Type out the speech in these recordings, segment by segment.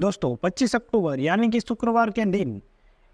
दोस्तों 25 अक्टूबर यानी कि शुक्रवार के दिन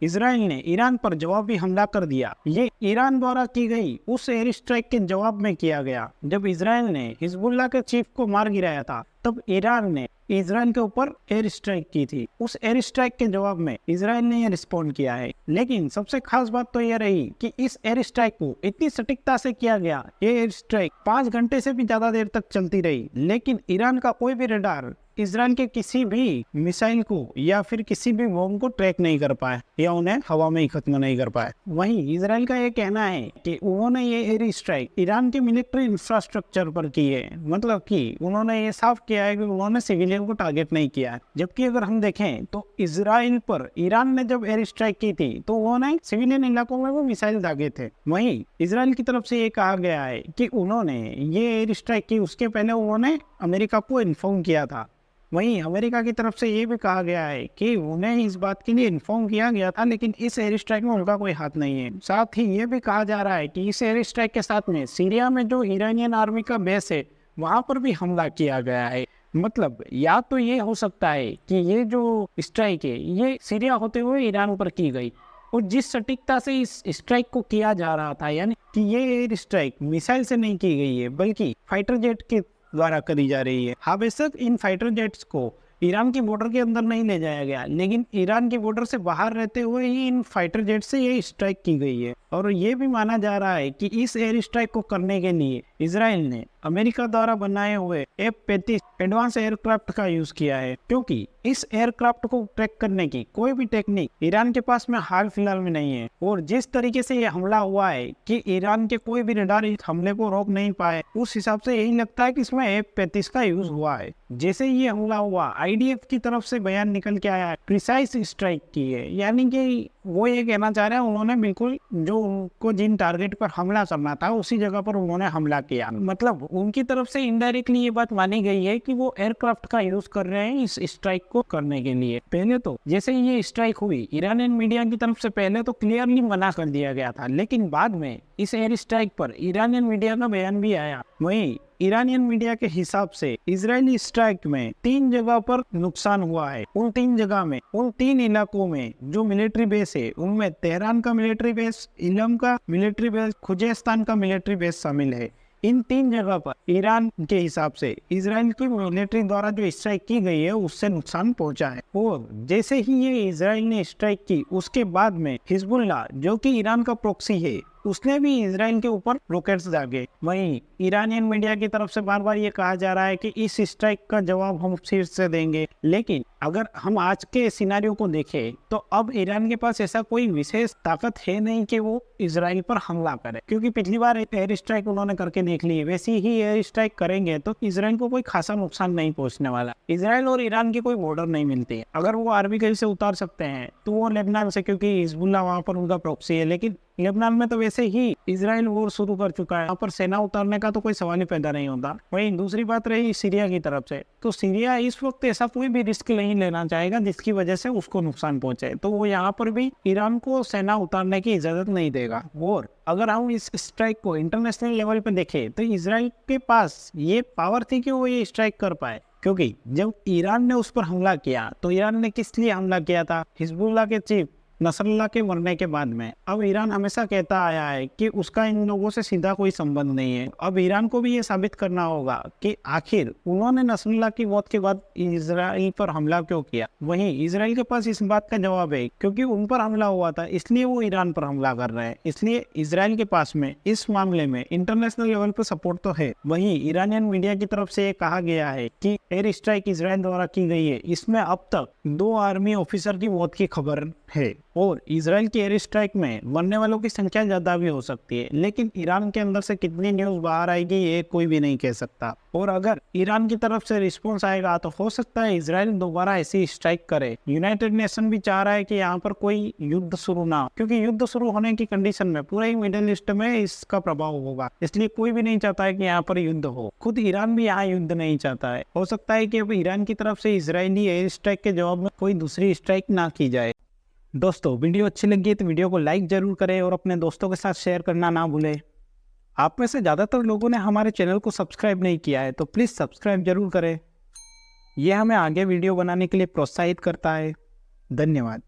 इसराइल ने ईरान पर जवाबी हमला कर दिया। ये ईरान द्वारा की गई उस एयर स्ट्राइक के जवाब में किया गया जब इसराइल ने हिजबुल्लाह के चीफ को मार गिराया था। तब ईरान ने इसराइल के ऊपर एयर स्ट्राइक की थी। उस एयर स्ट्राइक के जवाब में इसराइल ने यह रिस्पॉन्ड किया है। लेकिन सबसे खास बात तो यह रही कि इस एयर स्ट्राइक को इतनी सटीकता से किया गया। ये एयर स्ट्राइक 5 घंटे से भी ज्यादा देर तक चलती रही, लेकिन ईरान का कोई भी रडार इसराइल के किसी भी मिसाइल को या फिर किसी भी बम को ट्रैक नहीं कर पाए या उन्हें हवा में ही खत्म नहीं कर पाए। वहीं इसराइल का ये कहना है कि उन्होंने ये एयर स्ट्राइक ईरान के मिलिट्री इंफ्रास्ट्रक्चर पर की है, मतलब कि उन्होंने ये साफ किया है कि उन्होंने सिविलियन को टारगेट नहीं किया है। जबकि अगर हम देखें तो इसराइल पर ईरान ने जब एयर स्ट्राइक की थी तो उन्होंने सिविलियन इलाकों में वो मिसाइल दागे थे। वहीं इसराइल की तरफ से ये कहा गया है कि उन्होंने ये एयर स्ट्राइक की उसके पहले उन्होंने अमेरिका को इन्फॉर्म किया था। वहीं अमेरिका की तरफ से ये भी कहा गया है कि उन्हें इस बात के लिए इन्फॉर्म किया गया था, लेकिन इस एयर स्ट्राइक में उनका कोई हाथ नहीं है। साथ ही ये भी कहा जा रहा है कि इस एयर स्ट्राइक के साथ में सीरिया में जो ईरानियन आर्मी का बेस है वहां पर भी हमला किया गया है। मतलब या तो ये हो सकता है कि ये जो स्ट्राइक है ये सीरिया होते हुए ईरान पर की गई, और जिस सटीकता से इस स्ट्राइक को किया जा रहा था, यानी कि ये एयर स्ट्राइक मिसाइल से नहीं की गई है बल्कि फाइटर जेट के द्वारा करी जा रही है। हाँ, बेशक इन फाइटर जेट्स को ईरान की बॉर्डर के अंदर नहीं ले जाया गया, लेकिन ईरान की बॉर्डर से बाहर रहते हुए ही इन फाइटर जेट से ये स्ट्राइक की गई है। और ये भी माना जा रहा है कि इस एयर स्ट्राइक को करने के लिए इसराइल ने अमेरिका द्वारा बनाए हुए F-35 एडवांस एयरक्राफ्ट का यूज किया है, क्योंकि इस एयरक्राफ्ट को ट्रैक करने की कोई भी टेक्निक ईरान के पास में हाल फिलहाल में नहीं है। और जिस तरीके से ये हमला हुआ है कि ईरान के कोई भी रडार इस हमले को रोक नहीं पाए, उस हिसाब से यही लगता है कि इसमें F-35 का यूज हुआ है। जैसे ही ये हमला हुआ, IDF की तरफ से बयान निकल के आया है, प्रिसाइज स्ट्राइक की है, यानी कि वो ये कहना चाह रहे हैं उन्होंने बिल्कुल जो उनको जिन टारगेट पर हमला करना था उसी जगह पर उन्होंने हमला किया। मतलब उनकी तरफ से इनडायरेक्टली ये बात मानी गई है कि वो एयरक्राफ्ट का यूज कर रहे हैं इस स्ट्राइक को करने के लिए। पहले तो जैसे ही ये स्ट्राइक हुई, ईरानियन मीडिया की तरफ से पहले तो क्लियरली मना कर दिया गया था, लेकिन बाद में इस एयर स्ट्राइक पर ईरानियन मीडिया का बयान भी आया। वहीं ईरानियन मीडिया के हिसाब से इजरायली स्ट्राइक में 3 जगह पर नुकसान हुआ है। उन 3 जगह में, उन 3 इलाकों में जो मिलिट्री बेस है उनमें तेहरान का मिलिट्री बेस, इलम का मिलिट्री बेस, खुजेस्तान का मिलिट्री बेस शामिल है। इन 3 जगह पर ईरान के हिसाब से इजराइल की मिलिट्री द्वारा जो स्ट्राइक की गई है उससे नुकसान पहुंचा है। और जैसे ही ये इजराइल ने स्ट्राइक की उसके बाद में हिजबुल्लाह, जो कि ईरान का प्रॉक्सी है, उसने भी इजराइल के ऊपर रॉकेट्स दागे। वहीं ईरानियन मीडिया की तरफ से बार बार ये कहा जा रहा है कि इस स्ट्राइक का जवाब हम फिर से देंगे। लेकिन अगर हम आज के सिनेरियो को देखें तो अब ईरान के पास ऐसा कोई विशेष ताकत है नहीं कि वो इजराइल पर हमला करे, क्योंकि पिछली बार एयर स्ट्राइक उन्होंने करके देख ली है। वैसी ही एयर स्ट्राइक करेंगे तो इजराइल को कोई खासा नुकसान नहीं पहुंचने वाला। इजराइल और ईरान की कोई बॉर्डर नहीं मिलती है। अगर वो आर्मी कहीं से उतार सकते हैं तो वो लेबनान से, क्योंकि हिजबुल्लाह वहां पर उनका प्रॉक्सी है। लेकिन लेबनान में तो वैसे ही इजराइल वॉर शुरू कर चुका है, वहाँ पर सेना उतारने का तो कोई सवाल ही पैदा नहीं होता। वहीं दूसरी बात रही सीरिया की तरफ से, तो सीरिया इस वक्त ऐसा कोई भी रिस्क नहीं लेना चाहेगा जिसकी वजह से उसको नुकसान पहुंचे, तो वो यहाँ पर भी ईरान को सेना उतारने की इजाजत नहीं देगा। और अगर हम इस स्ट्राइक को इंटरनेशनल लेवल पर देखें तो इजराइल के पास ये पावर थी कि वो ये स्ट्राइक कर पाए, क्योंकि जब ईरान ने उस पर हमला किया तो ईरान ने किस लिए हमला किया था? हिजबुल्लाह के चीफ नसरुल्लाह के मरने के बाद में। अब ईरान हमेशा कहता आया है कि उसका इन लोगों से सीधा कोई संबंध नहीं है। अब ईरान को भी ये साबित करना होगा कि आखिर उन्होंने नसरुल्लाह की मौत के बाद इजराइल पर हमला क्यों किया। वहीं इजराइल के पास इस बात का जवाब है क्योंकि उन पर हमला हुआ था, इसलिए वो ईरान पर हमला कर रहे हैं। इसलिए इजराइल के पास में इस मामले में इंटरनेशनल लेवल पर सपोर्ट तो है। वहीं ईरानियन मीडिया की तरफ से ये कहा गया है कि एयर स्ट्राइक इजराइल द्वारा की गई है, इसमें अब तक 2 आर्मी ऑफिसर की मौत की खबर है। और इजराइल की एयर स्ट्राइक में मरने वालों की संख्या ज्यादा भी हो सकती है, लेकिन ईरान के अंदर से कितनी न्यूज बाहर आएगी ये कोई भी नहीं कह सकता। और अगर ईरान की तरफ से रिस्पॉन्स आएगा तो हो सकता है इजराइल दोबारा ऐसी स्ट्राइक करे। यूनाइटेड नेशन भी चाह रहा है कि यहाँ पर कोई युद्ध शुरू ना हो, क्योंकि युद्ध शुरू होने की कंडीशन में पूरे मिडिल ईस्ट में इसका प्रभाव होगा, इसलिए कोई भी नहीं चाहता है कि यहाँ पर युद्ध हो। खुद ईरान भी यहाँ युद्ध नहीं चाहता है। हो सकता है कि अब ईरान की तरफ से इजरायली एयर स्ट्राइक के जवाब में कोई दूसरी स्ट्राइक ना की जाए। दोस्तों वीडियो अच्छी लगी तो वीडियो को लाइक जरूर करें और अपने दोस्तों के साथ शेयर करना ना भूलें। आप में से ज़्यादातर लोगों ने हमारे चैनल को सब्सक्राइब नहीं किया है तो प्लीज़ सब्सक्राइब जरूर करें। ये हमें आगे वीडियो बनाने के लिए प्रोत्साहित करता है। धन्यवाद।